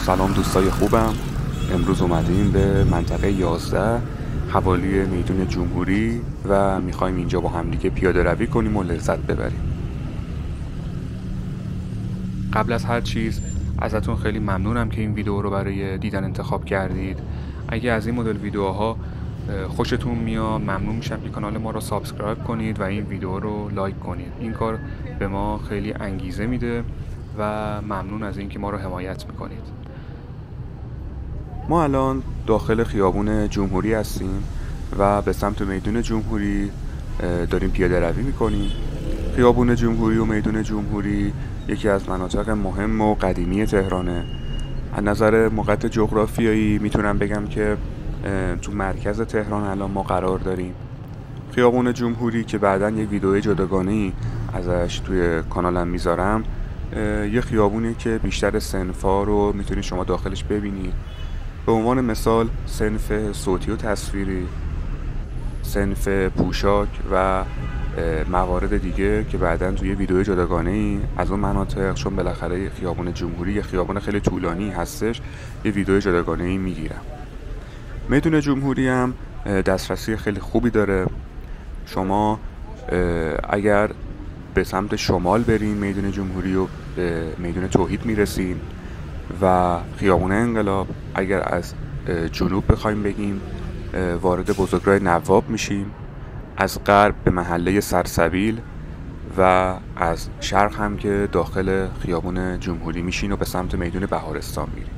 سلام دوستای خوبم. امروز اومدیم به منطقه 11 حوالی میدون جمهوری و میخوایم اینجا با همدیگه پیاده روی کنیم و لذت ببریم. قبل از هر چیز ازتون خیلی ممنونم که این ویدیو رو برای دیدن انتخاب کردید. اگه از این مدل ویدیوها خوشتون میاد ممنون میشم که کانال ما رو سابسکرایب کنید و این ویدیو رو لایک کنید. این کار به ما خیلی انگیزه میده و ممنون از اینکه ما رو حمایت میکنید. ما الان داخل خیابون جمهوری هستیم و به سمت میدون جمهوری داریم پیاده روی میکنیم. خیابون جمهوری و میدون جمهوری یکی از مناطق مهم و قدیمی تهرانه. از نظر موقعیت جغرافیایی میتونم بگم که تو مرکز تهران الان ما قرار داریم. خیابون جمهوری که بعداً یک ویدیو جداگانه‌ای ازش توی کانالم میذارم، یه خیابونی که بیشتر صنف‌ها رو میتونید شما داخلش ببینید. به عنوان مثال صنف صوتی و تصویری، صنف پوشاک و موارد دیگه که بعداً توی ویدیو جداگانه‌ای از اون مناطق، چون بالاخره خیابون جمهوری یه خیابون خیلی طولانی هستش، یه ویدیو جداگانه‌ای میگیرم. میدون جمهوری هم دسترسی خیلی خوبی داره. شما اگر به سمت شمال برین میدون جمهوری و به میدون توحید میرسین و خیابون انقلاب اگر از جنوب بخوایم بگیم وارد بزرگراه نواب میشیم، از غرب به محله سرسبیل و از شرق هم که داخل خیابون جمهوری میشین و به سمت میدون بهارستان میریم.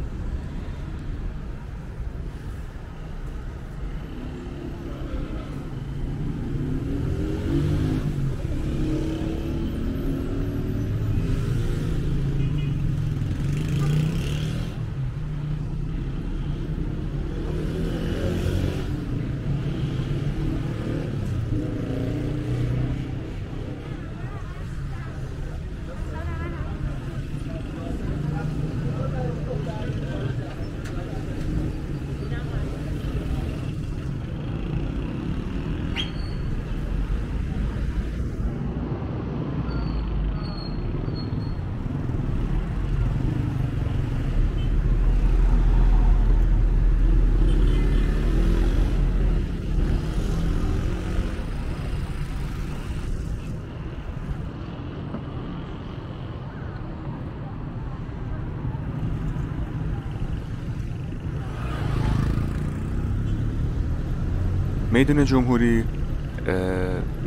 میدون جمهوری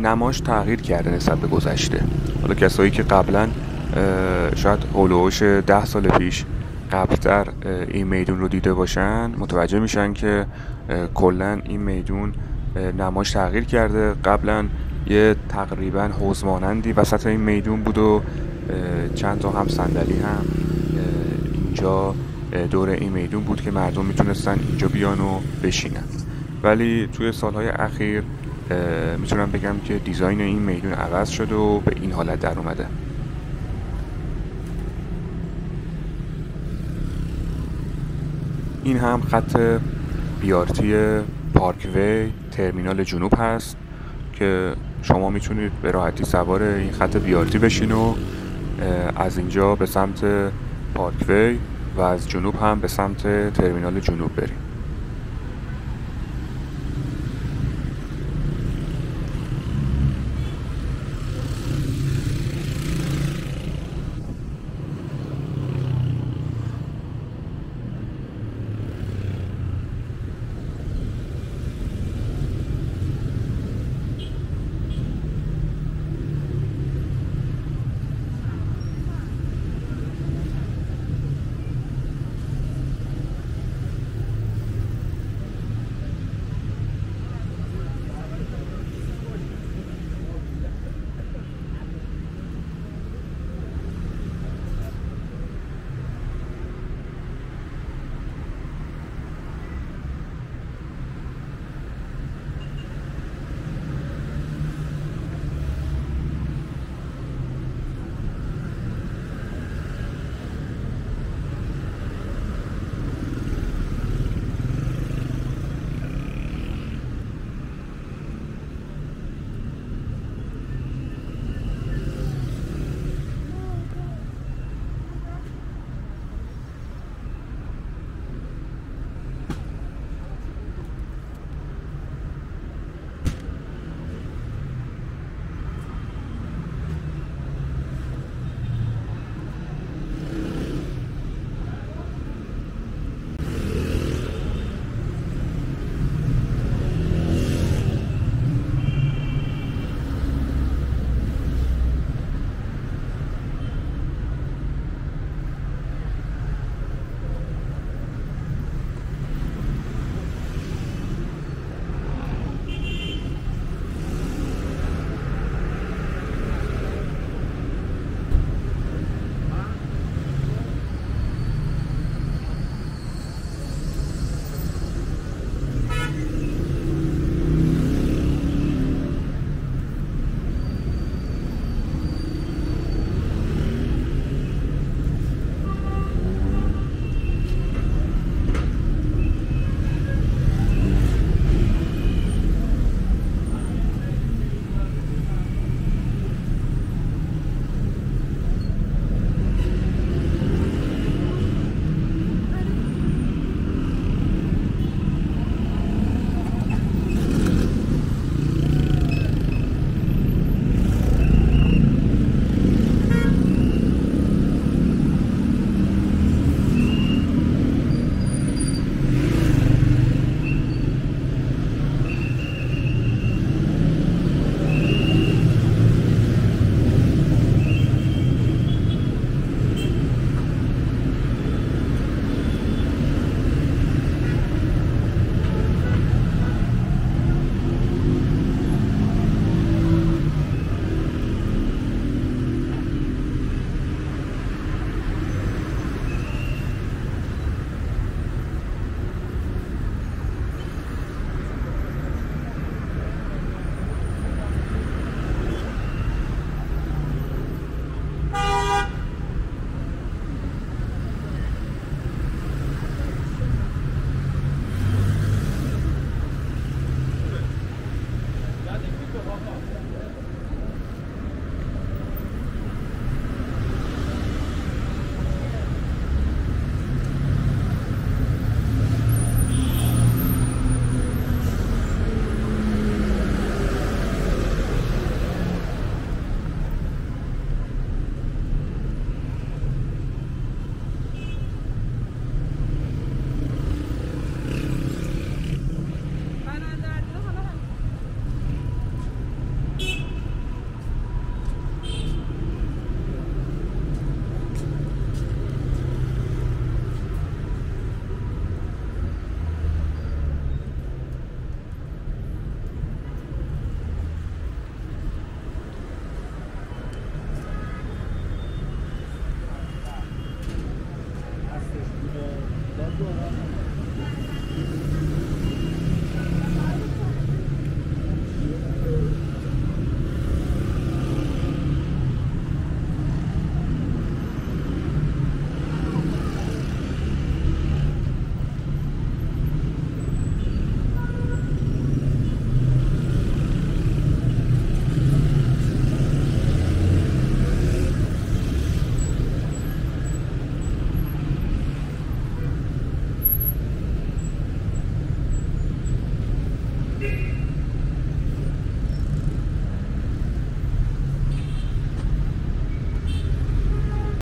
نماش تغییر کرده نسبت به گذشته. حالا کسایی که قبلا شاید هولوش 10 سال پیش قبلتر این میدون رو دیده باشن متوجه میشن که کلا این میدون نماش تغییر کرده. قبلا یه تقریبا حوض مانندی وسط این میدون بود و چند تا هم صندلی هم اینجا دور این میدون بود که مردم میتونستن اینجا بیان و بشینن. ولی توی سالهای اخیر میتونم بگم که دیزاین این میدون عوض شده و به این حالت در اومده. این هم خط بیارتی پارکوی ترمینال جنوب هست که شما میتونید به راحتی سوار این خط بیارتی بشین و از اینجا به سمت پارکوی و از جنوب هم به سمت ترمینال جنوب برید.